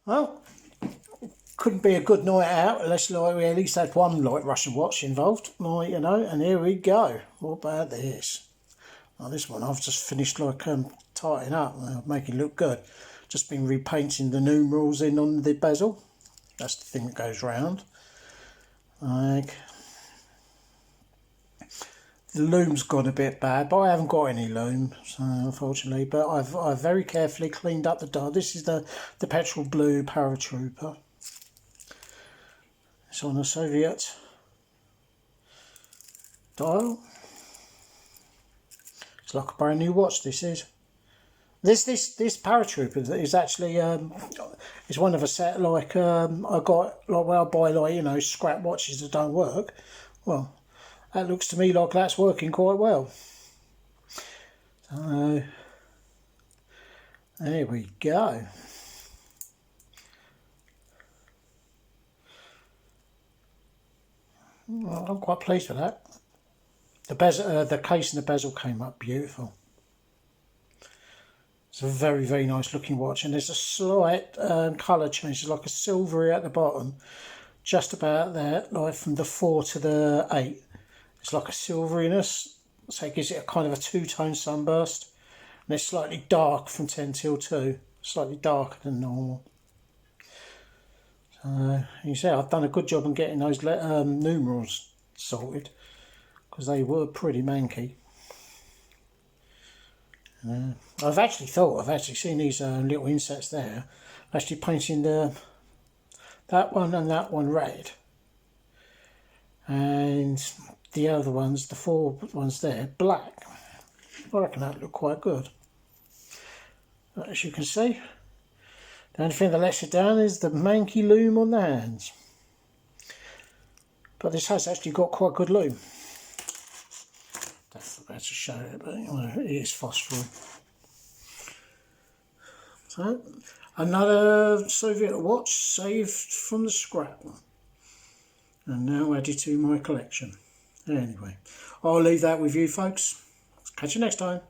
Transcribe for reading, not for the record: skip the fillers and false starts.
Well, couldn't be a good night out unless like we at least had one like Russian watch involved, like, you know. And here we go. What about this? Well, this one I've just finished like tightening up, making it look good. Just been repainting the numerals in on the bezel. That's the thing that goes round. Like, the loom's gone a bit bad, but I haven't got any loom, so unfortunately. But I've very carefully cleaned up the dial. This is the petrol blue paratrooper. It's on a Soviet dial. It's like a brand new watch. This is. This paratrooper is actually is one of a set like I got like when I buy like, you know, scrap watches that don't work. Well, that looks to me like that's working quite well. So there we go. Well, I'm quite pleased with that. The bezel, the case and the bezel came up beautiful. It's a very, very nice looking watch, and there's a slight colour change. There's like a silvery at the bottom, just about there, like from the 4 to the 8. It's like a silveriness, so it gives it a kind of a two-tone sunburst. And it's slightly dark from 10 till 2, slightly darker than normal. So you see, I've done a good job in getting those numerals sorted, because they were pretty manky. I've actually seen these little insets there. Actually painting that one and that one red, and the other ones, the 4 ones there, black. I reckon that look quite good. But as you can see, the only thing that lets it down is the manky loom on the hands. But this has actually got quite good loom. That's about to show it, but it is phosphory. So, another Soviet watch saved from the scrap, and now added to my collection. Anyway, I'll leave that with you folks. Catch you next time.